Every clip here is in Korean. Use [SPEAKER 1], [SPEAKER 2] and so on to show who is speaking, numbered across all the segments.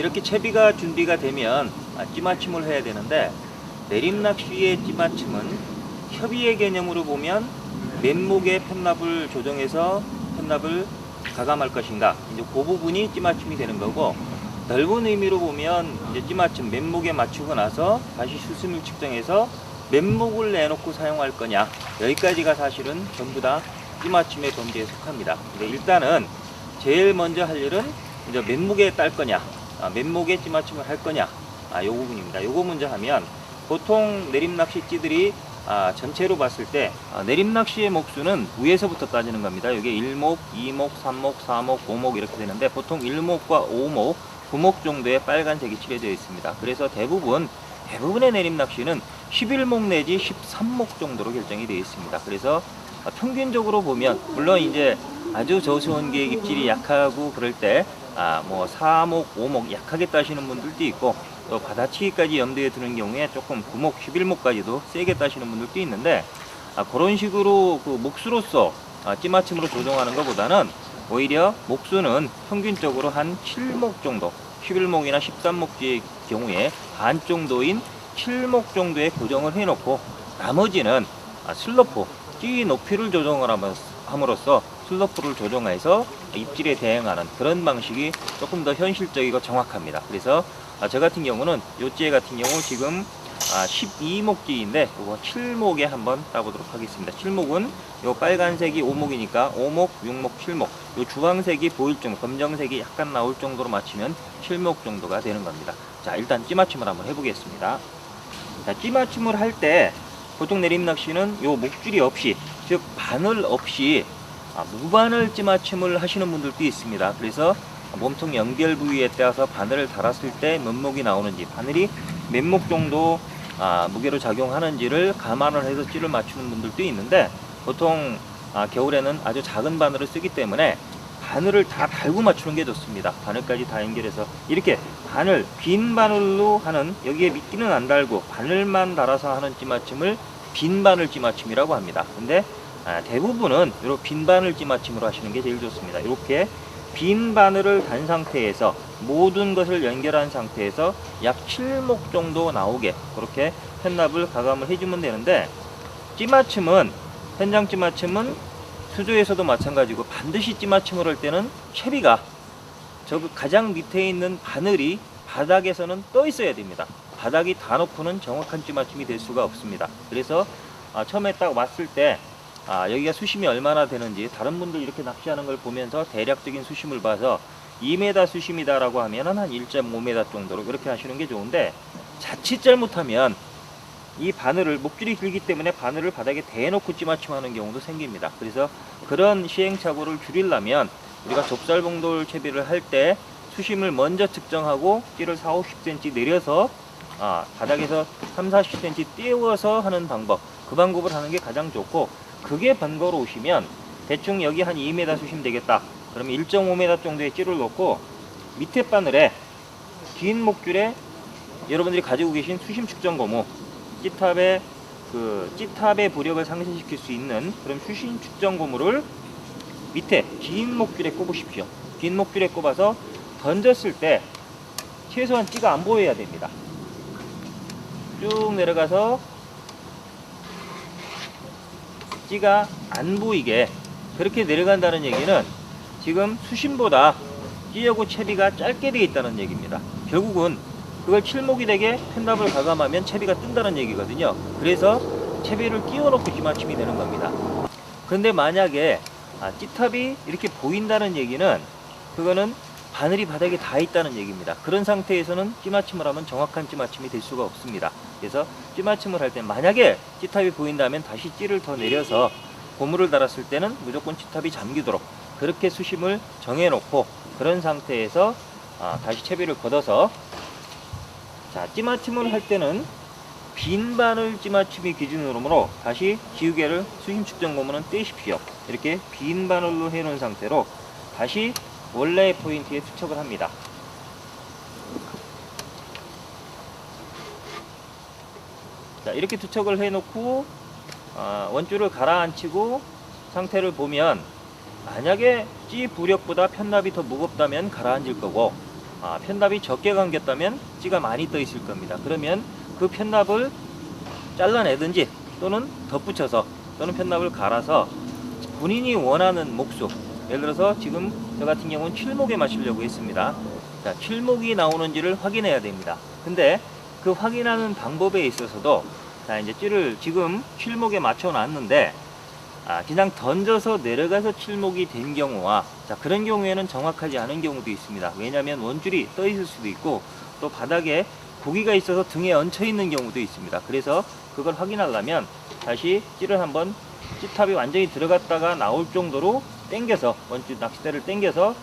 [SPEAKER 1] 이렇게 채비가 준비가 되면 찌맞춤을 해야 되는데, 내림낚시의 찌맞춤은 협의의 개념으로 보면 맨목의 편납을 조정해서 편납을 가감할 것인가, 이제 그 부분이 찌맞춤이 되는 거고, 넓은 의미로 보면 이제 찌맞춤 맨목에 맞추고 나서 다시 수심을 측정해서 맨목을 내놓고 사용할 거냐, 여기까지가 사실은 전부 다 찌맞춤의 범죄에 속합니다. 근데 일단은 제일 먼저 할 일은 이제 맨목에 딸 거냐, 맨목에 찌맞춤을 할 거냐, 요 부분입니다. 요거 먼저 하면, 보통 내림낚시찌들이 전체로 봤을 때 내림낚시의 목수는 위에서부터 따지는 겁니다. 이게 1목, 2목, 3목, 4목, 5목 이렇게 되는데, 보통 1목과 5목, 9목 정도의 빨간색이 칠해져 있습니다. 그래서 대부분의 내림낚시는 11목 내지 13목 정도로 결정이 되어 있습니다. 그래서 평균적으로 보면, 물론 이제 아주 저수온계의 입질이 약하고 그럴 때 뭐 4목, 5목 약하게 따시는 분들도 있고, 또 받아치기까지 염두에 두는 경우에 조금 9목, 11목까지도 세게 따시는 분들도 있는데, 그런 식으로 그 목수로서 찌맞춤으로 조정하는 것보다는 오히려 목수는 평균적으로 한 7목 정도, 11목이나 13목지의 경우에 반 정도인 7목 정도에 고정을 해놓고, 나머지는 슬로프, 찌 높이를 조정을 함으로써 슬로프를 조정해서 입질에 대응하는 그런 방식이 조금 더 현실적이고 정확합니다. 그래서 저 같은 경우는 요찌 같은 경우 지금 12목지인데 이거 7목에 한번 따보도록 하겠습니다. 7목은 요 빨간색이 5목이니까 5목, 6목, 7목, 요 주황색이 보일 정도, 검정색이 약간 나올 정도로 맞추면 7목 정도가 되는 겁니다. 자, 일단 찌맞춤을 한번 해보겠습니다. 자, 찌맞춤을 할 때 보통 내림낚시는 요 목줄이 없이, 즉 바늘 없이 무바늘 찌맞춤을 하시는 분들도 있습니다. 그래서 몸통 연결 부위에 따라서 바늘을 달았을 때 몇 목이 나오는지, 바늘이 몇 목 정도 무게로 작용하는지를 감안을 해서 찌를 맞추는 분들도 있는데, 보통 겨울에는 아주 작은 바늘을 쓰기 때문에 바늘을 다 달고 맞추는 게 좋습니다. 바늘까지 다 연결해서 이렇게 바늘, 빈 바늘로 하는, 여기에 미끼는 안 달고 바늘만 달아서 하는 찌맞춤을 빈 바늘 찌맞춤이라고 합니다. 근데 대부분은 이렇게 빈 바늘 찌맞춤으로 하시는 게 제일 좋습니다. 이렇게 빈 바늘을 단 상태에서 모든 것을 연결한 상태에서 약 7목 정도 나오게 그렇게 편납을 가감을 해주면 되는데, 찌맞춤은, 현장 찌맞춤은 수조에서도 마찬가지고 반드시 찌맞춤을 할 때는 채비가 저 가장 밑에 있는 바늘이 바닥에서는 떠 있어야 됩니다. 바닥이 다 놓고는 정확한 찌맞춤이 될 수가 없습니다. 그래서 처음에 딱 왔을 때 여기가 수심이 얼마나 되는지, 다른 분들 이렇게 낚시하는 걸 보면서 대략적인 수심을 봐서 2m 수심이다 라고 하면 한 1.5m 정도로 그렇게 하시는 게 좋은데, 자칫 잘못하면 이 바늘을, 목줄이 길기 때문에 바늘을 바닥에 대놓고 찌맞춤하는 경우도 생깁니다. 그래서 그런 시행착오를 줄이려면 우리가 좁쌀봉돌 채비를 할 때 수심을 먼저 측정하고 찌를 4, 50cm 내려서 바닥에서 3, 40cm 띄워서 하는 방법, 그 방법을 하는 게 가장 좋고, 그게 번거로우시면 대충 여기 한 2m 수심 되겠다 그러면 1.5m 정도의 찌를 놓고, 밑에 바늘에 긴 목줄에 여러분들이 가지고 계신 수심 측정 고무, 찌탑의 부력을 상쇄시킬 수 있는 그런 수심 측정 고무를 밑에 긴 목줄에 꼽으십시오. 긴 목줄에 꼽아서 던졌을 때 최소한 찌가 안 보여야 됩니다. 쭉 내려가서 찌가 안 보이게 그렇게 내려간다는 얘기는 지금 수심보다 찌하고 채비가 짧게 되어 있다는 얘기입니다. 결국은 그걸 7목이 되게 편납을 가감하면 채비가 뜬다는 얘기거든요. 그래서 채비를 끼워놓고 찌맞춤이 되는 겁니다. 그런데 만약에 찌탑이 이렇게 보인다는 얘기는, 그거는 바늘이 바닥에 다 있다는 얘기입니다. 그런 상태에서는 찌맞춤을 하면 정확한 찌맞춤이 될 수가 없습니다. 그래서 찌맞춤을 할 때 만약에 찌탑이 보인다면 다시 찌를 더 내려서 고무를 달았을 때는 무조건 찌탑이 잠기도록 그렇게 수심을 정해놓고, 그런 상태에서 다시 채비를 걷어서, 자, 찌맞춤을 할 때는 빈 바늘 찌맞춤이 기준으로 다시 지우개를 수심 측정 고무는 떼십시오. 이렇게 빈 바늘로 해놓은 상태로 다시 원래의 포인트에 투척을 합니다. 자, 이렇게 투척을 해놓고 원줄을 가라앉히고 상태를 보면, 만약에 찌 부력보다 편납이 더 무겁다면 가라앉을 거고, 편납이 적게 감겼다면 찌가 많이 떠 있을 겁니다. 그러면 그 편납을 잘라내든지 또는 덧붙여서 또는 편납을 갈아서 본인이 원하는 목수, 예를 들어서 지금 저 같은 경우는 칠목에 맞추려고 했습니다. 자, 칠목이 나오는지를 확인해야 됩니다. 근데 그 확인하는 방법에 있어서도 자, 이제 찌를 지금 칠목에 맞춰 놨는데 그냥 던져서 내려가서 칠목이 된 경우와 자, 그런 경우에는 정확하지 않은 경우도 있습니다. 왜냐하면 원줄이 떠 있을 수도 있고 또 바닥에 고기가 있어서 등에 얹혀 있는 경우도 있습니다. 그래서 그걸 확인하려면 다시 찌를 한번 찌탑이 완전히 들어갔다가 나올 정도로 당겨서 원줄 낚싯대를 당겨서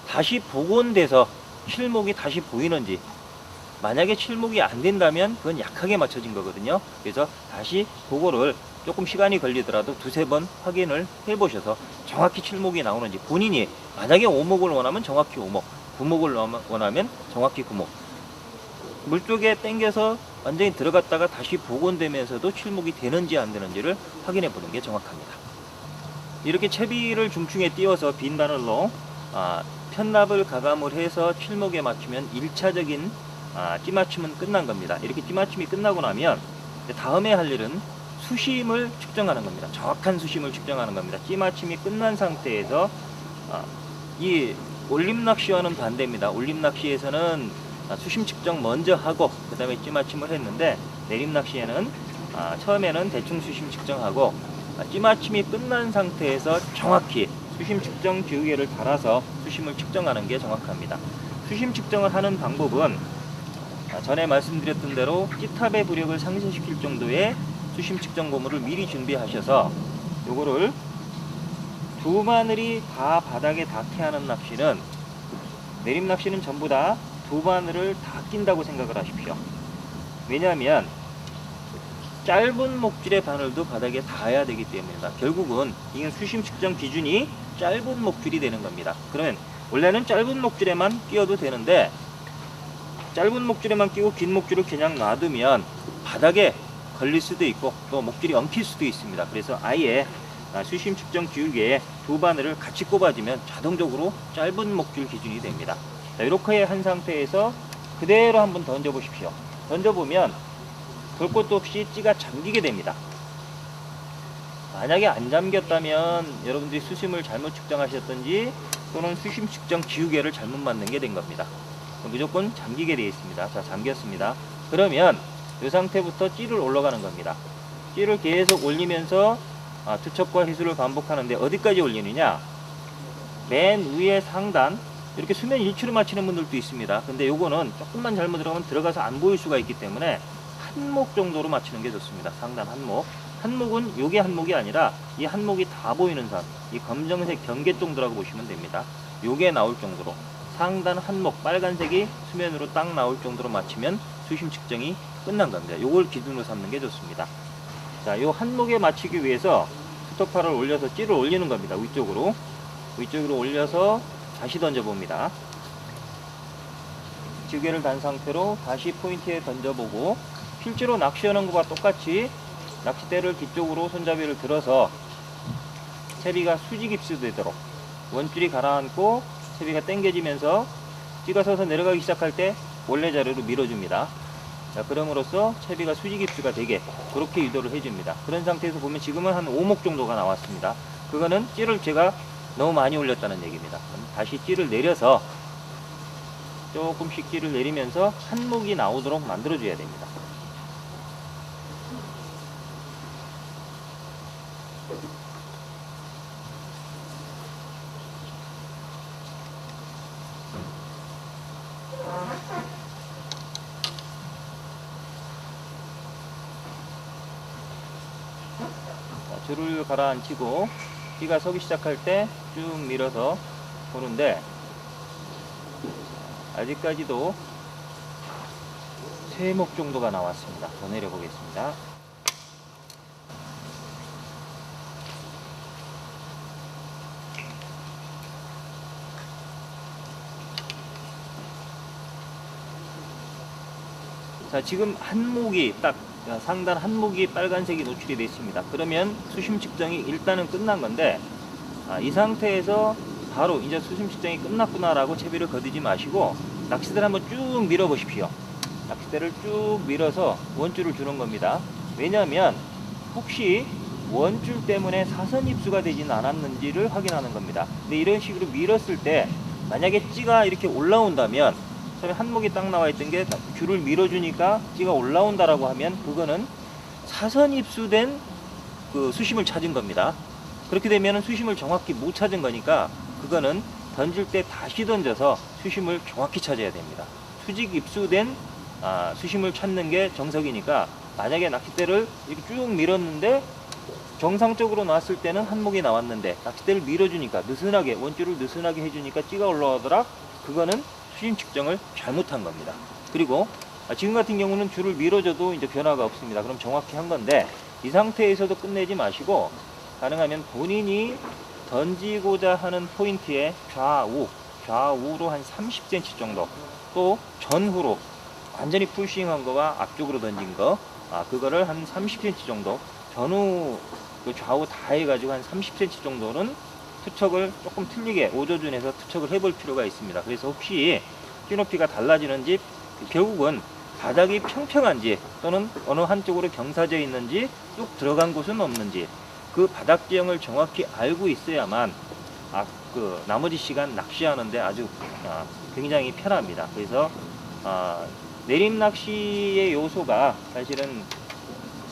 [SPEAKER 1] 다시 복원돼서 칠목이 다시 보이는지, 만약에 칠목이 안 된다면 그건 약하게 맞춰진 거거든요. 그래서 다시 그거를 조금 시간이 걸리더라도 두세 번 확인을 해 보셔서 정확히 칠목이 나오는지, 본인이 만약에 오목을 원하면 정확히 오목, 구목을 원하면 정확히 구목, 물쪽에 당겨서 완전히 들어갔다가 다시 복원되면서도 칠목이 되는지 안 되는지를 확인해 보는 게 정확합니다. 이렇게 채비를 중층에 띄워서 빈 바늘로 편납을 가감을 해서 칠목에 맞추면 1차적인 찌맞춤은 끝난 겁니다. 이렇게 찌맞춤이 끝나고 나면 다음에 할 일은 수심을 측정하는 겁니다. 정확한 수심을 측정하는 겁니다. 찌맞춤이 끝난 상태에서 이 올림낚시와는 반대입니다. 올림낚시에서는 수심 측정 먼저 하고 그 다음에 찌맞춤을 했는데, 내림낚시에는 처음에는 대충 수심 측정하고 찌맞춤이 끝난 상태에서 정확히 수심 측정 기울기를 달아서 수심을 측정하는 게 정확합니다. 수심 측정을 하는 방법은 전에 말씀드렸던 대로 찌탑의 부력을 상쇄시킬 정도의 수심 측정 고무를 미리 준비하셔서 요거를 두 바늘이 다 바닥에 닿게 하는 낚시는, 내림 낚시는 전부 다 두 바늘을 다 낀다고 생각을 하십시오. 왜냐하면 짧은 목줄의 바늘도 바닥에 닿아야 되기 때문입니다. 결국은 이게 수심 측정 기준이 짧은 목줄이 되는 겁니다. 그러면 원래는 짧은 목줄에만 끼워도 되는데, 짧은 목줄에만 끼고 긴 목줄을 그냥 놔두면 바닥에 걸릴 수도 있고 또 목줄이 엉킬 수도 있습니다. 그래서 아예 수심 측정 기울기에 두 바늘을 같이 꼽아주면 자동적으로 짧은 목줄 기준이 됩니다. 자, 이렇게 한 상태에서 그대로 한번 던져 보십시오. 던져보면 볼 것도 없이 찌가 잠기게 됩니다. 만약에 안 잠겼다면 여러분들이 수심을 잘못 측정하셨던지 또는 수심 측정 기울기를 잘못 맞는 게 된 겁니다. 무조건 잠기게 되어 있습니다. 자, 잠겼습니다. 그러면 이 상태부터 찌를 올라가는 겁니다. 찌를 계속 올리면서 투척과 희수를 반복하는데, 어디까지 올리느냐, 맨 위에 상단, 이렇게 수면 일치로 맞추는 분들도 있습니다. 근데 요거는 조금만 잘못 들어가면 들어가서 안 보일 수가 있기 때문에 한목 정도로 맞추는 게 좋습니다. 상단 한목. 한목은 요게 한목이 아니라 이 한목이 다 보이는 선, 이 검정색 경계정도라고 보시면 됩니다. 요게 나올 정도로 상단 한목, 빨간색이 수면으로 딱 나올 정도로 맞추면 수심 측정이 끝난 겁니다. 요걸 기준으로 삼는 게 좋습니다. 자, 요 한목에 맞추기 위해서 스토파를 올려서 찌를 올리는 겁니다. 위쪽으로 올려서 다시 던져봅니다. 지게를 단 상태로 다시 포인트에 던져보고, 실제로 낚시하는 것과 똑같이 낚싯대를 뒤쪽으로 손잡이를 들어서 채비가 수직 입수되도록 원줄이 가라앉고 채비가 당겨지면서 찌가 서서 내려가기 시작할 때 원래 자리로 밀어줍니다. 자, 그럼으로써 채비가 수직 입수가 되게 그렇게 유도를 해줍니다. 그런 상태에서 보면 지금은 한 5목 정도가 나왔습니다. 그거는 찌를 제가 너무 많이 올렸다는 얘기입니다. 다시 찌를 내려서 조금씩 찌를 내리면서 한목이 나오도록 만들어 줘야 됩니다. 자, 줄을 가라앉히고 찌가 서기 시작할 때 쭉 밀어서 보는데, 아직까지도 3목 정도가 나왔습니다. 더 내려 보겠습니다. 자, 지금 한목이 딱 상단 한목이 빨간색이 노출이 되어 있습니다. 그러면 수심 측정이 일단은 끝난 건데, 이 상태에서 바로 이제 수심 측정이 끝났구나 라고 채비를 거두지 마시고 낚싯대를 한번 쭉 밀어 보십시오. 낚싯대를 쭉 밀어서 원줄을 주는 겁니다. 왜냐하면 혹시 원줄 때문에 사선 입수가 되지는 않았는지를 확인하는 겁니다. 근데 이런 식으로 밀었을 때 만약에 찌가 이렇게 올라온다면, 처음에 한목이 딱 나와 있던 게 줄을 밀어주니까 찌가 올라온다라고 하면 그거는 사선 입수된 그 수심을 찾은 겁니다. 그렇게 되면 수심을 정확히 못 찾은 거니까 그거는 던질 때 다시 던져서 수심을 정확히 찾아야 됩니다. 수직 입수된 수심을 찾는 게 정석이니까, 만약에 낚싯대를 이렇게 쭉 밀었는데 정상적으로 놨을 때는 한목이 나왔는데 낚싯대를 밀어주니까 느슨하게, 원줄을 느슨하게 해주니까 찌가 올라오더라, 그거는 수심 측정을 잘못한 겁니다. 그리고 지금 같은 경우는 줄을 밀어줘도 이제 변화가 없습니다. 그럼 정확히 한 건데, 이 상태에서도 끝내지 마시고 가능하면 본인이 던지고자 하는 포인트의 좌우로 한 30cm 정도, 또 전후로 완전히 풀스윙한 거와 앞쪽으로 던진 거, 그거를 한 30cm 정도, 전후 좌우 다 해가지고 한 30cm 정도는 투척을 조금 틀리게 오조준해서 투척을 해볼 필요가 있습니다. 그래서 혹시 찌높이가 달라지는지, 결국은 바닥이 평평한지 또는 어느 한쪽으로 경사져 있는지, 쭉 들어간 곳은 없는지, 그 바닥 지형을 정확히 알고 있어야만 그 나머지 시간 낚시하는데 아주 굉장히 편합니다. 그래서 내림 낚시의 요소가 사실은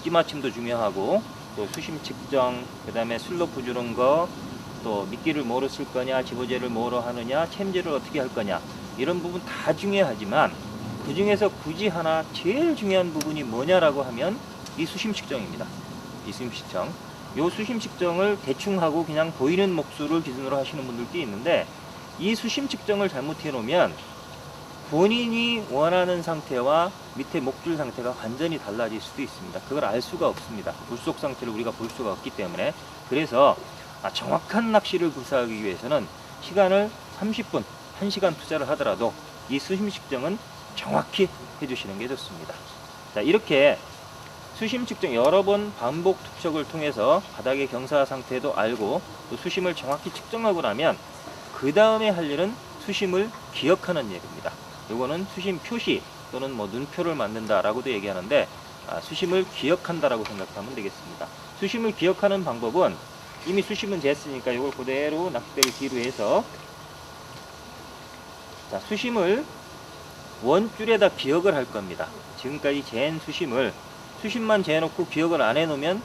[SPEAKER 1] 찌맞춤도 중요하고, 또 수심 측정, 그 다음에 슬로프 주는 거, 또 미끼를 뭐로 쓸 거냐, 집어제를 뭐로 하느냐, 챔질을 어떻게 할 거냐, 이런 부분 다 중요하지만 그 중에서 굳이 하나 제일 중요한 부분이 뭐냐라고 하면 이 수심 측정입니다. 이 수심 측정. 요 수심 측정을 대충 하고 그냥 보이는 목수를 기준으로 하시는 분들도 있는데, 이 수심 측정을 잘못해 놓으면 본인이 원하는 상태와 밑에 목줄 상태가 완전히 달라질 수도 있습니다. 그걸 알 수가 없습니다. 물속 상태를 우리가 볼 수가 없기 때문에. 그래서 정확한 낚시를 구사하기 위해서는 시간을 30분, 1시간 투자를 하더라도 이 수심 측정은 정확히 해주시는 게 좋습니다. 자, 이렇게 수심 측정 여러 번 반복 투척을 통해서 바닥의 경사 상태도 알고 또 수심을 정확히 측정하고 나면 그 다음에 할 일은 수심을 기억하는 일입니다. 이거는 수심 표시 또는 뭐 눈표를 만든다라고도 얘기하는데, 수심을 기억한다라고 생각하면 되겠습니다. 수심을 기억하는 방법은, 이미 수심은 됐으니까 이걸 그대로 낚싯대를 뒤로 해서, 자, 수심을 원줄에다 기억을 할 겁니다. 지금까지 잰 수심만 재놓고 기억을 안 해놓으면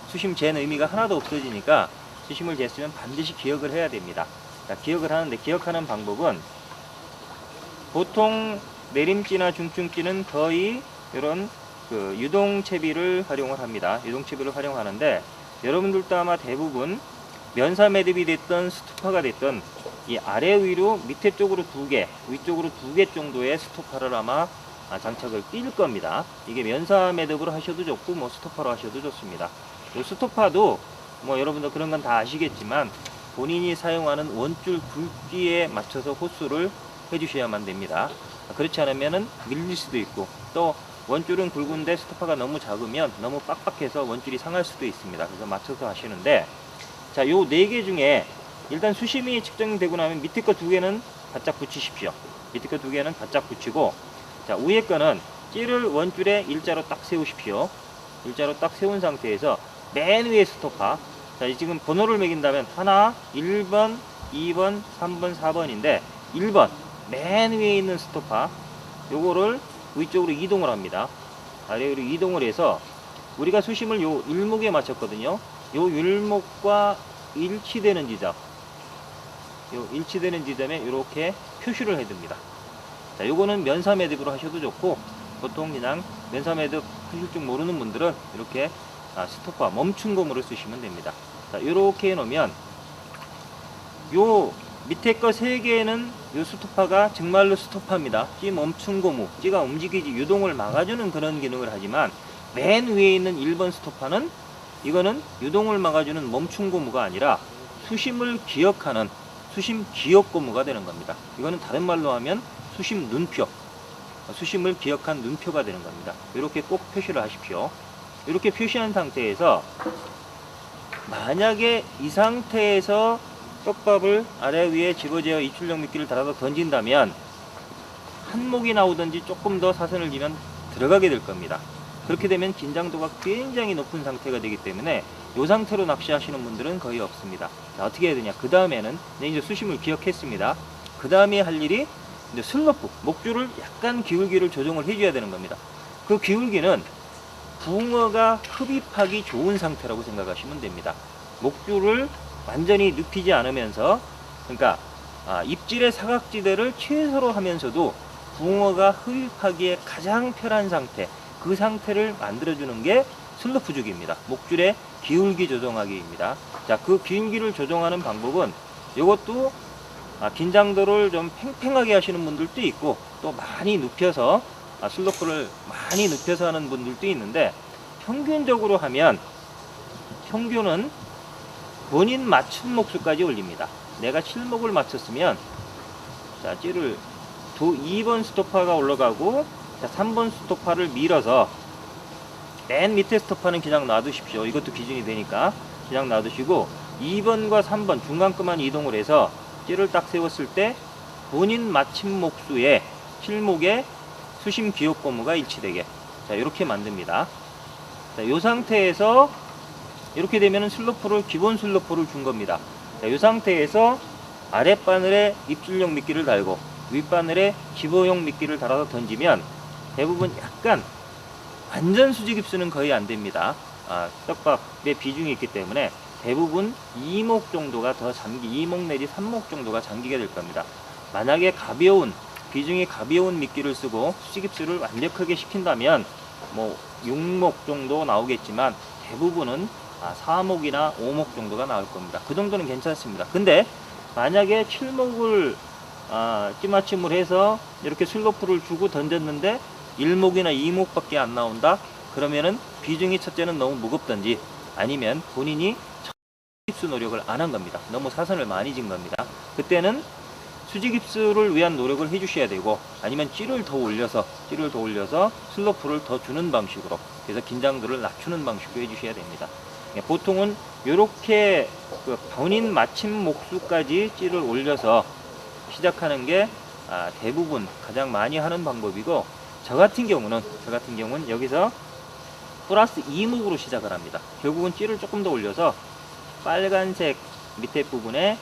[SPEAKER 1] 수심 잰 의미가 하나도 없어지니까 수심을 쟀으면 반드시 기억을 해야 됩니다. 자, 기억을 하는데, 기억하는 방법은 보통 내림찌나 중증찌는 거의 이런 그 유동채비를 활용을 합니다. 유동채비를 활용하는데, 여러분들도 아마 대부분 면사 매듭이 됐던 스토퍼가 됐던 이 아래 위로 밑에 쪽으로 2개, 위쪽으로 2개 정도의 스토퍼를 아마 장착을 뛸 겁니다. 이게 면사 매듭으로 하셔도 좋고 뭐 스토퍼로 하셔도 좋습니다. 이 스토퍼도 뭐 여러분들 그런 건 다 아시겠지만 본인이 사용하는 원줄 굵기에 맞춰서 호수를 해주셔야만 됩니다. 그렇지 않으면은 밀릴 수도 있고, 또 원줄은 굵은데 스토퍼가 너무 작으면 너무 빡빡해서 원줄이 상할 수도 있습니다. 그래서 맞춰서 하시는데, 자, 요 4개 중에 일단 수심이 측정되고 나면 밑에 거 2개는 바짝 붙이십시오. 밑에 거 2개는 바짝 붙이고, 자, 위에 거는 찌를 원줄에 일자로 딱 세우십시오. 일자로 딱 세운 상태에서 맨 위에 스토퍼, 자, 지금 번호를 매긴다면 하나, 1번, 2번, 3번, 4번인데 1번 맨 위에 있는 스토퍼, 요거를 위쪽으로 이동을 합니다. 아래로 이동을 해서 우리가 수심을 요 일목에 맞췄거든요. 요 일목과 일치되는 지점, 요 일치되는 지점에 이렇게 표시를 해둡니다. 자, 요거는 면사 매듭으로 하셔도 좋고, 보통 그냥 면사 매듭 하실 줄 모르는 분들은 이렇게 스토퍼 멈춘 고무를 쓰시면 됩니다. 자, 이렇게 해놓으면 요 밑에 거 3개는 요 스토퍼가 정말로 스토퍼입니다. 찌 멈춘 고무, 찌가 움직이지 유동을 막아주는 그런 기능을 하지만, 맨 위에 있는 1번 스토퍼는 이거는 유동을 막아주는 멈춘 고무가 아니라 수심을 기억하는 수심 기억 고무가 되는 겁니다. 이거는 다른 말로 하면 수심 눈표, 수심을 기억한 눈표가 되는 겁니다. 이렇게 꼭 표시를 하십시오. 이렇게 표시한 상태에서 만약에 이 상태에서 떡밥을 아래 위에 집어제어 입출력 미끼를 달아서 던진다면 한 목이 나오든지 조금 더 사선을 지면 들어가게 될 겁니다. 그렇게 되면 긴장도가 굉장히 높은 상태가 되기 때문에 이 상태로 낚시하시는 분들은 거의 없습니다. 자, 어떻게 해야 되냐? 그 다음에는 이제 수심을 기억했습니다. 그 다음에 할 일이 이제 슬로프, 목줄을 약간 기울기를 조정을 해줘야 되는 겁니다. 그 기울기는 붕어가 흡입하기 좋은 상태라고 생각하시면 됩니다. 목줄을 완전히 눕히지 않으면서, 그러니까 입질의 사각지대를 최소로 하면서도 붕어가 흡입하기에 가장 편한 상태, 그 상태를 만들어주는 게 슬로프 주기입니다. 목줄의 기울기 조정하기입니다. 자, 그 기울기를 조정하는 방법은 이것도 긴장도를 좀 팽팽하게 하시는 분들도 있고, 또 많이 눕혀서 슬로프를 많이 눕혀서 하는 분들도 있는데, 평균적으로 하면 평균은 본인 맞춤 목수까지 올립니다. 내가 실목을 맞췄으면, 자, 찌를 2번 스토퍼가 올라가고, 자, 3번 스토퍼를 밀어서 맨 밑에 스토퍼는 그냥 놔두십시오. 이것도 기준이 되니까 그냥 놔두시고 2번과 3번 중간급만 이동을 해서 찌를 딱 세웠을 때 본인 맞춤 목수의 실목의 수심 기역 고무가 일치되게, 자, 이렇게 만듭니다. 자, 이 상태에서 이렇게 되면 슬로프를, 기본 슬로프를 준 겁니다. 자, 이 상태에서 아랫바늘에 입질용 미끼를 달고 윗바늘에 기보용 미끼를 달아서 던지면 대부분 약간, 완전 수직 입수는 거의 안 됩니다. 떡밥의 비중이 있기 때문에 대부분 2목 정도가 더 잠기, 2목 내지 3목 정도가 잠기게 될 겁니다. 만약에 가벼운, 비중이 가벼운 미끼를 쓰고 수직 입수를 완벽하게 시킨다면 뭐 6목 정도 나오겠지만 대부분은 4목이나 5목 정도가 나올 겁니다. 그 정도는 괜찮습니다. 근데 만약에 7목을 찌맞춤을 해서 이렇게 슬로프를 주고 던졌는데 1목이나 2목밖에 안 나온다? 그러면은 비중이 첫째는 너무 무겁든지, 아니면 본인이 입수 노력을 안 한 겁니다. 너무 사선을 많이 진 겁니다. 그때는 수직 입수를 위한 노력을 해 주셔야 되고, 아니면 찌를 더 올려서 슬로프를 더 주는 방식으로, 그래서 긴장도를 낮추는 방식으로 해 주셔야 됩니다. 보통은 이렇게 본인 맞춤 목수까지 찌를 올려서 시작하는 게 대부분 가장 많이 하는 방법이고, 저 같은 경우는 여기서 플러스 2목으로 시작을 합니다. 결국은 찌를 조금 더 올려서 빨간색 밑에 부분에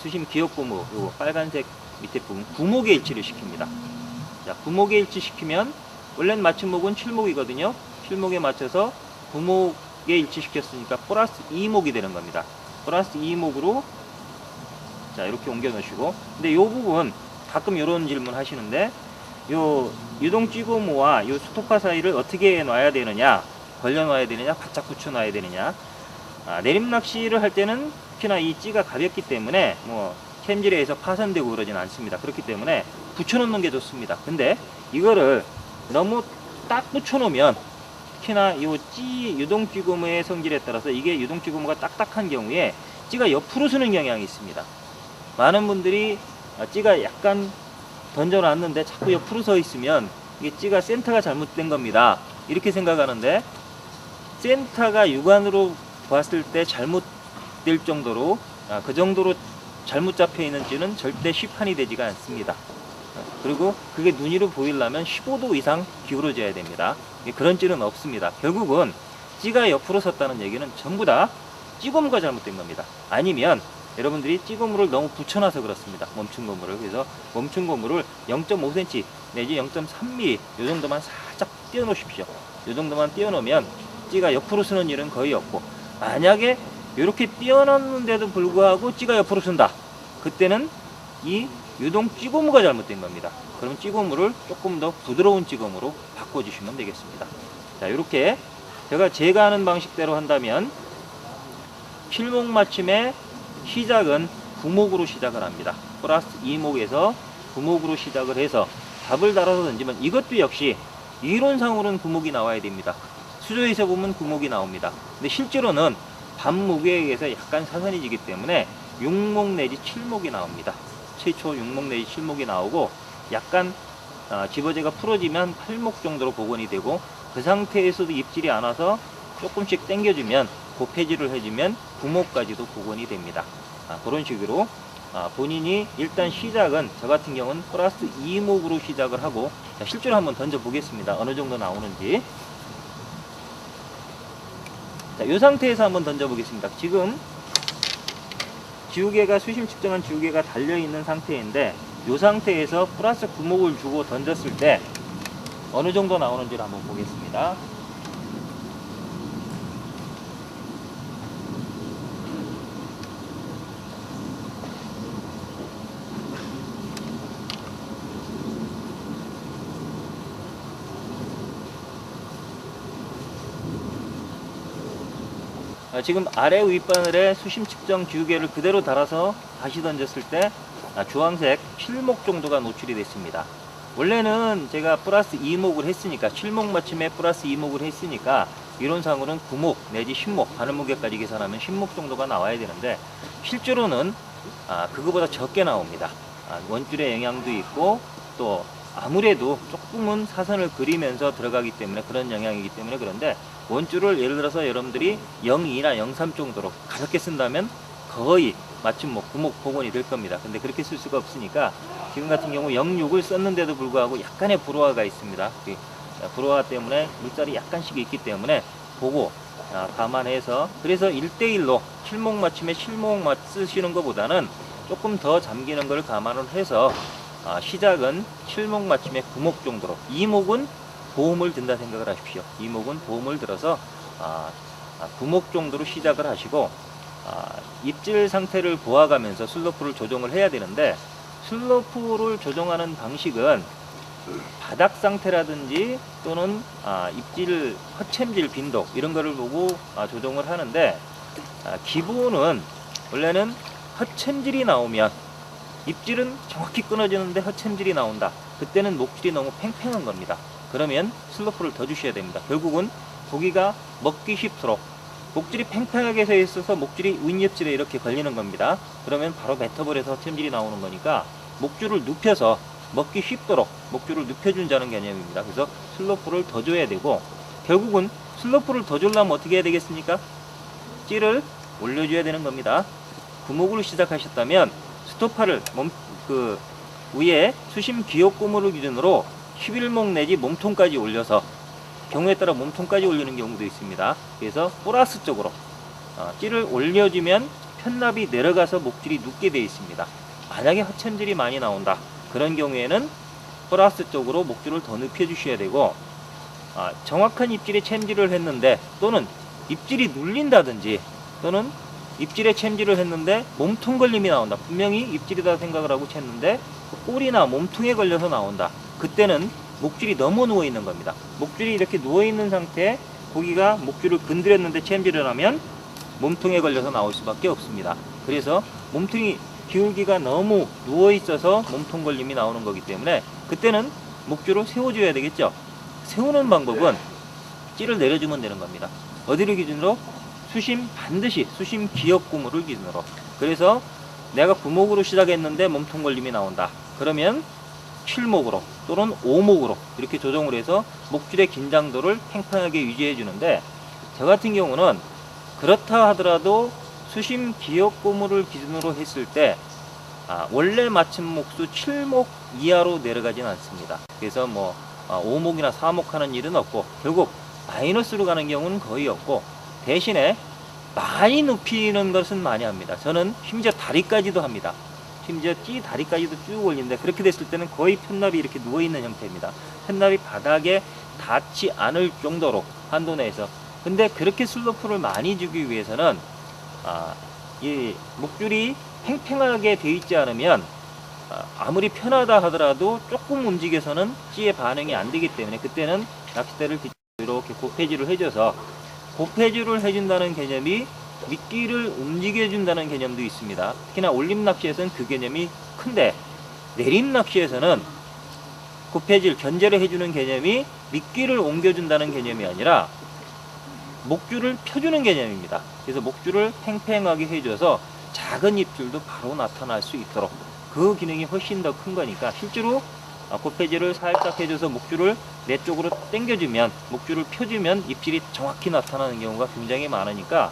[SPEAKER 1] 수심 기역 고무, 요 빨간색 밑에 부분 9목에 일치를 시킵니다. 자, 9목에 일치시키면 원래는 맞춤목은 7목이거든요. 7목에 맞춰서 9목에 일치시켰으니까 플러스 2목이 되는 겁니다. 플러스 2목으로, 자, 이렇게 옮겨 놓으시고, 근데 요 부분 가끔 이런 질문 하시는데, 요 유동 찌고무와 요 스토퍼 사이를 어떻게 놔야 되느냐, 걸려 놔야 되느냐, 바짝 붙여 놔야 되느냐. 내림 낚시를 할 때는 특히나 이 찌가 가볍기 때문에 뭐 캠질에 의해서 파손되고 그러진 않습니다. 그렇기 때문에 붙여 놓는 게 좋습니다. 근데 이거를 너무 딱 붙여 놓으면, 특히나 요 찌, 유동 찌고무의 성질에 따라서 이게 유동 찌고무가 딱딱한 경우에 찌가 옆으로 서는 경향이 있습니다. 많은 분들이 찌가 약간 던져놨는데 자꾸 옆으로 서 있으면 이게 찌가 센터가 잘못된 겁니다. 이렇게 생각하는데, 센터가 육안으로 봤을 때 잘못될 정도로, 그 정도로 잘못 잡혀 있는 찌는 절대 시판이 되지가 않습니다. 그리고 그게 눈으로 보이려면 15도 이상 기울어져야 됩니다. 그런 찌는 없습니다. 결국은 찌가 옆으로 섰다는 얘기는 전부 다 찌고무가 잘못된 겁니다. 아니면 여러분들이 찌고무를 너무 붙여놔서 그렇습니다. 멈춘 고무를. 그래서 멈춘 고무를 0.5cm 내지 0.3mm 이 정도만 살짝 띄워 놓으십시오. 이 정도만 띄워 놓으면 찌가 옆으로 서는 일은 거의 없고, 만약에 이렇게 띄워 놨는데도 불구하고 찌가 옆으로 쓴다, 그때는 이 유동 찌고무가 잘못된 겁니다. 그럼 찌고무를 조금 더 부드러운 찌고무로 바꿔주시면 되겠습니다. 자, 이렇게 제가 하는 방식대로 한다면 실목 맞춤의 시작은 9목으로 시작을 합니다. 플러스 2목에서 9목으로 시작을 해서 답을 달아서 던지면, 이것도 역시 이론상으로는 9목이 나와야 됩니다. 수조에서 보면 9목이 나옵니다. 근데 실제로는 반 무게에 의해서 약간 사선이 지기 때문에 6목 내지 7목이 나옵니다. 최초 6목 내지 7목이 나오고, 약간 집어제가 풀어지면 8목 정도로 복원이 되고, 그 상태에서도 입질이 안 와서 조금씩 당겨주면, 고폐질을 해주면 9목까지도 복원이 됩니다. 그런 식으로 본인이 일단 시작은 저 같은 경우는 플러스 2목으로 시작을 하고, 자, 실제로 한번 던져 보겠습니다. 어느 정도 나오는지. 자, 이 상태에서 한번 던져 보겠습니다. 지금 지우개가 수심 측정한 지우개가 달려 있는 상태인데, 이 상태에서 플러스 9목을 주고 던졌을 때 어느 정도 나오는지를 한번 보겠습니다. 지금 아래 윗바늘에 수심 측정 지우개를 그대로 달아서 다시 던졌을 때 주황색 7목 정도가 노출이 됐습니다. 원래는 제가 플러스 2목을 했으니까, 7목 맞춤에 플러스 2목을 했으니까 이론상으로는 9목 내지 10목, 바늘무게까지 계산하면 10목 정도가 나와야 되는데, 실제로는 그거보다 적게 나옵니다. 원줄의 영향도 있고, 또 아무래도 조금은 사선을 그리면서 들어가기 때문에, 그런 영향이기 때문에. 그런데 원줄을 예를 들어서 여러분들이 02나 03 정도로 가볍게 쓴다면 거의 맞춤목 9목 복원이 될 겁니다. 근데 그렇게 쓸 수가 없으니까 지금 같은 경우 06을 썼는데도 불구하고 약간의 불호화가 있습니다. 불호화 때문에 물살이 약간씩 있기 때문에 보고 감안해서, 그래서 1대1로 7목 맞춤에 7목 쓰시는 것보다는 조금 더 잠기는 걸 감안을 해서 시작은 7목 맞춤에 9목 정도로, 2목은 보험을 든다 생각을 하십시오. 2목은 보험을 들어서 9목 정도로 시작을 하시고, 입질 상태를 보아가면서 슬로프를 조정을 해야 되는데, 슬로프를 조정하는 방식은 바닥 상태라든지 또는 입질 허챔질 빈도 이런 거를 보고 조정을 하는데, 기본은 원래는 허챔질이 나오면, 입질은 정확히 끊어지는데 허챔질이 나온다, 그때는 목줄이 너무 팽팽한 겁니다. 그러면 슬로프를 더 주셔야 됩니다. 결국은 고기가 먹기 쉽도록, 목줄이 팽팽하게 서 있어서 목줄이 윗옆질에 이렇게 걸리는 겁니다. 그러면 바로 뱉어버려서 허챔질이 나오는 거니까 목줄을 눕혀서 먹기 쉽도록 목줄을 눕혀준다는 개념입니다. 그래서 슬로프를 더 줘야 되고, 결국은 슬로프를 더 주려면 어떻게 해야 되겠습니까? 찌를 올려줘야 되는 겁니다. 구목으로 시작하셨다면 스토파를 위에 수심 기역고무를 기준으로 11목 내지 몸통까지 올려서, 경우에 따라 몸통까지 올리는 경우도 있습니다. 그래서 플러스 쪽으로 찌를 올려주면 편납이 내려가서 목줄이 눕게 되어 있습니다. 만약에 허챔질이 많이 나온다, 그런 경우에는 플러스 쪽으로 목줄을 더 눕혀 주셔야 되고, 정확한 입질에 챔질을 했는데, 또는 입질이 눌린다든지, 또는 입질에 챔질을 했는데 몸통 걸림이 나온다, 분명히 입질이다 생각을 하고 챘는데 꼬리나 몸통에 걸려서 나온다, 그때는 목줄이 너무 누워 있는 겁니다. 목줄이 이렇게 누워 있는 상태에 고기가 목줄을 건드렸는데 챔질을 하면 몸통에 걸려서 나올 수밖에 없습니다. 그래서 몸통이, 기울기가 너무 누워 있어서 몸통 걸림이 나오는 거기 때문에 그때는 목줄을 세워줘야 되겠죠. 세우는 방법은 찌를 내려주면 되는 겁니다. 어디를 기준으로? 반드시 수심 기역고무를 기준으로. 그래서 내가 9목으로 시작했는데 몸통 걸림이 나온다, 그러면 7목으로 또는 5목으로 이렇게 조정을 해서 목줄의 긴장도를 팽팽하게 유지해 주는데, 저 같은 경우는 그렇다 하더라도 수심 기역고무를 기준으로 했을 때 원래 맞춤 목수 7목 이하로 내려가진 않습니다. 그래서 5목이나 4목 하는 일은 없고, 결국 마이너스로 가는 경우는 거의 없고, 대신에 많이 눕히는 것은 많이 합니다. 저는 심지어 다리까지도 합니다. 심지어 찌 다리까지도 쭉 올리는데, 그렇게 됐을 때는 거의 편납이 이렇게 누워있는 형태입니다. 편납이 바닥에 닿지 않을 정도로 한도 내에서. 근데 그렇게 슬로프를 많이 주기 위해서는 이 목줄이 팽팽하게 되어 있지 않으면 아무리 편하다 하더라도 조금 움직여서는 찌의 반응이 안 되기 때문에, 그때는 낚싯대를 이렇게 고패질을 해줘서, 고패질을 해준다는 개념이 미끼를 움직여준다는 개념도 있습니다. 특히나 올림 낚시에서는 그 개념이 큰데, 내림 낚시에서는 고패질, 견제를 해주는 개념이 미끼를 옮겨준다는 개념이 아니라 목줄을 펴주는 개념입니다. 그래서 목줄을 팽팽하게 해줘서 작은 입줄도 바로 나타날 수 있도록, 그 기능이 훨씬 더 큰 거니까, 실제로 고패질을 살짝 해줘서 목줄을 내 쪽으로 당겨주면, 목줄을 펴주면 입질이 정확히 나타나는 경우가 굉장히 많으니까,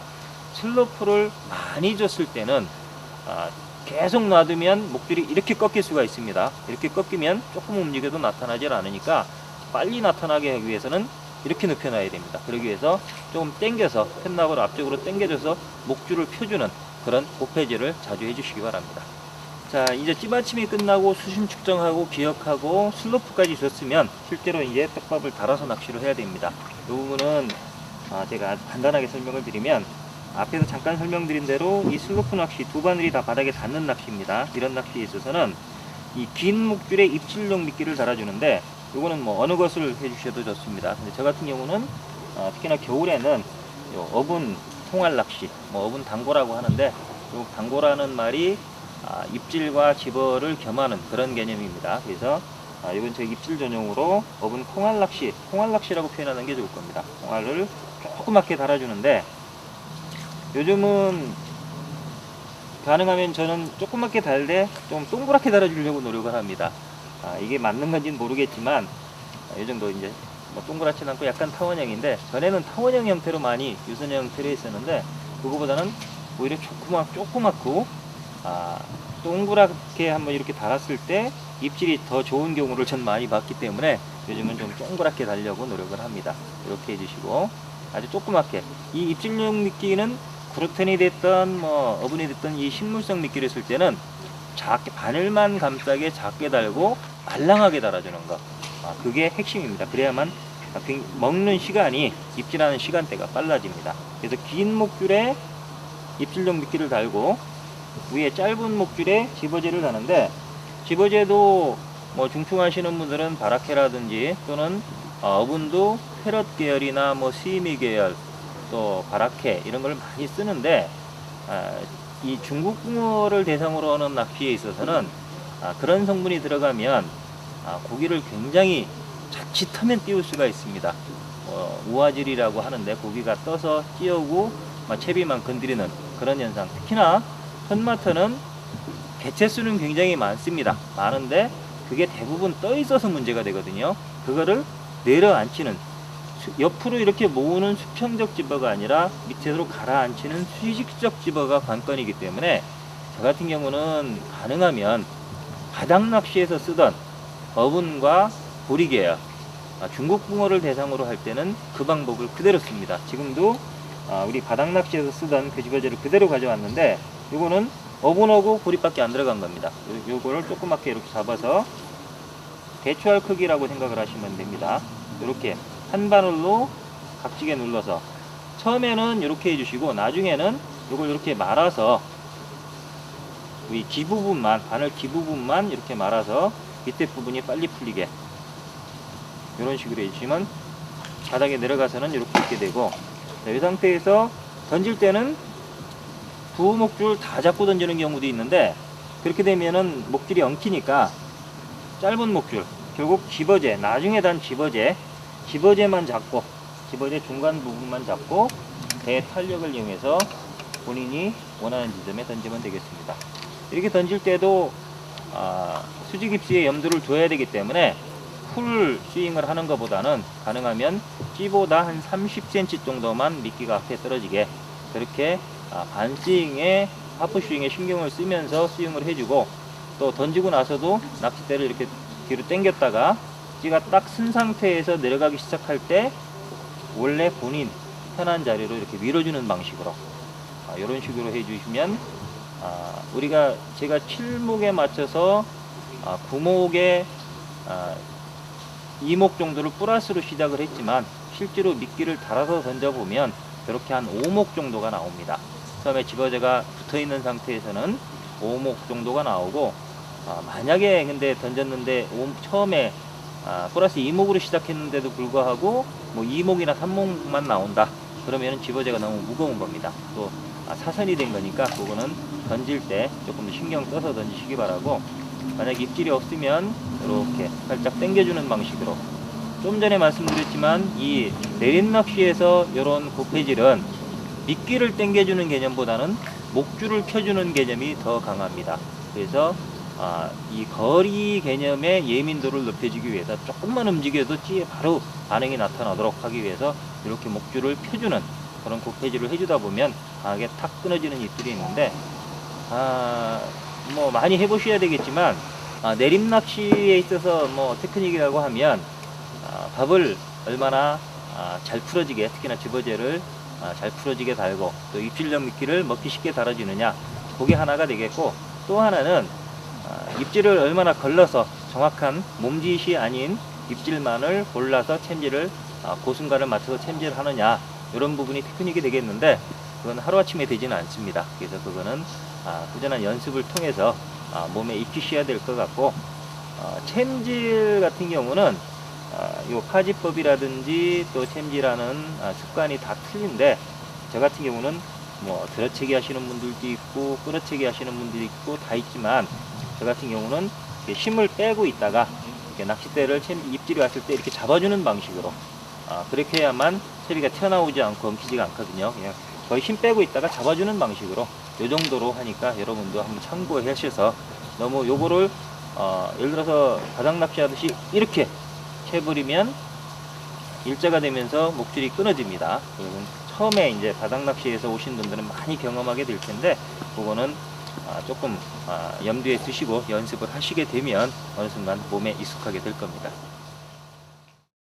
[SPEAKER 1] 슬로프를 많이 줬을 때는 계속 놔두면 목줄이 이렇게 꺾일 수가 있습니다. 이렇게 꺾이면 조금 움직여도 나타나질 않으니까 빨리 나타나게 하기 위해서는 이렇게 눕혀놔야 됩니다. 그러기 위해서 조금 당겨서 펜납을 앞쪽으로 당겨줘서 목줄을 펴주는 그런 고패질을 자주 해주시기 바랍니다. 자, 이제 찌받침이 끝나고 수심 측정하고 기억하고 슬로프까지 줬으면 실제로 이제 떡밥을 달아서 낚시를 해야 됩니다. 이 부분은 제가 간단하게 설명을 드리면, 앞에서 잠깐 설명드린 대로 이 슬로프 낚시 두 바늘이 다 바닥에 닿는 낚시입니다. 이런 낚시에 있어서는 이 긴 목줄에 입질용 미끼를 달아주는데, 이거는 뭐 어느 것을 해주셔도 좋습니다. 근데 저 같은 경우는 특히나 겨울에는 요 어분 통알 낚시, 뭐 어분 당고라고 하는데, 요 당고라는 말이 입질과 집어를 겸하는 그런 개념입니다. 그래서 이건 저 입질 전용으로 어분 콩알 낚시, 콩알 낚시라고 표현하는 게 좋을 겁니다. 콩알을 조그맣게 달아주는데, 요즘은 가능하면 저는 조그맣게 달되 좀 동그랗게 달아주려고 노력을 합니다. 이게 맞는 건지는 모르겠지만 요즘도 이제 뭐 동그랗지는 않고 약간 타원형인데, 전에는 타원형 형태로 많이 유선형 형태로 했었는데, 그거보다는 오히려 조그맣고 동그랗게 한번 이렇게 달았을 때 입질이 더 좋은 경우를 전 많이 봤기 때문에 요즘은 좀 동그랗게 달려고 노력을 합니다. 이렇게 해주시고, 아주 조그맣게, 이 입질용 미끼는 그루텐이 됐던 뭐 어분이 됐던 이 식물성 미끼를 쓸 때는 작게, 바늘만 감싸게 작게 달고 말랑하게 달아주는 거, 그게 핵심입니다. 그래야만 먹는 시간이, 입질하는 시간대가 빨라집니다. 그래서 긴 목줄에 입질용 미끼를 달고 위에 짧은 목줄에 집어제를 다는데, 집어제도 뭐 중충하시는 분들은 바라케라든지 또는 어분도 패럿 계열이나 뭐 시미 계열, 또 바라케 이런 걸 많이 쓰는데, 이 중국 붕어를 대상으로 하는 낚시에 있어서는 그런 성분이 들어가면 고기를 굉장히 자칫하면 띄울 수가 있습니다. 우아질이라고 하는데, 고기가 떠서 찌우고 채비만 건드리는 그런 현상. 특히나 현마터는 개체수는 굉장히 많습니다. 많은데 그게 대부분 떠 있어서 문제가 되거든요. 그거를 내려앉히는, 옆으로 이렇게 모으는 수평적 집어가 아니라 밑으로 가라앉히는 수직적 집어가 관건이기 때문에, 저 같은 경우는 가능하면 바닥 낚시에서 쓰던 어분과 보리 계열, 중국 붕어를 대상으로 할 때는 그 방법을 그대로 씁니다. 지금도 우리 바닥 낚시에서 쓰던 그 집어제를 그대로 가져왔는데, 이거는 어분하고 보리밖에 안 들어간 겁니다. 요거를 조그맣게 이렇게 잡아서 대추알 크기라고 생각을 하시면 됩니다. 이렇게 한 바늘로 각지게 눌러서 처음에는 이렇게 해주시고, 나중에는 이걸 이렇게 말아서 이 기부분만, 바늘 기부분만 이렇게 말아서 밑에 부분이 빨리 풀리게 이런 식으로 해주시면 바닥에 내려가서는 이렇게 있게 되고, 이 상태에서 던질 때는 두 목줄 다 잡고 던지는 경우도 있는데, 그렇게 되면은 목줄이 엉키니까 짧은 목줄, 결국 집어제, 나중에 단 집어제만 잡고, 집어제 중간 부분만 잡고 대탄력을 이용해서 본인이 원하는 지점에 던지면 되겠습니다. 이렇게 던질 때도 수직 입수에 염두를 줘야 되기 때문에, 풀 스윙을 하는 것보다는 가능하면 찌보다 한 30cm 정도만 미끼가 앞에 떨어지게, 그렇게 반 스윙에, 하프 스윙에 신경을 쓰면서 스윙을 해주고, 또 던지고 나서도 낚싯대를 이렇게 뒤로 당겼다가 찌가 딱 쓴 상태에서 내려가기 시작할 때 원래 본인 편한 자리로 이렇게 밀어주는 방식으로, 이런 식으로 해주시면, 제가 7목에 맞춰서 9목에 2목 정도를 플러스로 시작을 했지만, 실제로 미끼를 달아서 던져보면 이렇게 한 5목 정도가 나옵니다. 처음에 집어제가 붙어있는 상태에서는 5목 정도가 나오고, 만약에 근데 던졌는데 처음에 플러스 2목으로 시작했는데도 불구하고 뭐 2목이나 3목만 나온다, 그러면 집어제가 너무 무거운 겁니다. 또 사선이 된 거니까 그거는 던질 때 조금 더 신경 써서 던지시기 바라고, 만약 입질이 없으면 이렇게 살짝 당겨주는 방식으로, 좀 전에 말씀드렸지만 이 내린 낚시에서 이런 고패질은 미끼를 당겨주는 개념보다는 목줄을 펴주는 개념이 더 강합니다. 그래서 이 거리 개념의 예민도를 높여주기 위해서 조금만 움직여도 찌에 바로 반응이 나타나도록 하기 위해서 이렇게 목줄을 펴주는 그런 고패질을 해주다 보면 강하게 탁 끊어지는 입질이 있는데, 뭐 많이 해보셔야 되겠지만 내림 낚시에 있어서 뭐 테크닉이라고 하면 밥을 얼마나 잘 풀어지게, 특히나 집어제를 잘 풀어지게 달고 또 입질력 미끼를 먹기 쉽게 달아주느냐, 그게 하나가 되겠고, 또 하나는 입질을 얼마나 걸러서 정확한 몸짓이 아닌 입질만을 골라서 챔질을 고순간을 맞춰서 챔질을 하느냐, 이런 부분이 테크닉이 되겠는데, 그건 하루아침에 되지는 않습니다. 그래서 그거는 꾸준한 연습을 통해서 몸에 익히셔야 될 것 같고, 챔질 같은 경우는 요 파지법이라든지 또 챔질하는 습관이 다 틀린데, 저 같은 경우는 뭐 들어채기 하시는 분들도 있고 끌어채기 하시는 분들도 있고 다 있지만, 저 같은 경우는 힘을 빼고 있다가 낚싯대를 입질이 왔을 때 이렇게 잡아주는 방식으로, 그렇게 해야만 채비가 튀어나오지 않고 엉키지가 않거든요. 그냥 거의 힘 빼고 있다가 잡아주는 방식으로 요 정도로 하니까 여러분도 한번 참고해 주셔서, 너무 요거를 예를 들어서 바닥 낚시 하듯이 이렇게 해버리면 일자가 되면서 목줄이 끊어집니다. 그러면 처음에 이제 바닥 낚시에서 오신 분들은 많이 경험하게 될 텐데, 그거는 조금 염두에 두시고 연습을 하시게 되면 어느 순간 몸에 익숙하게 될 겁니다.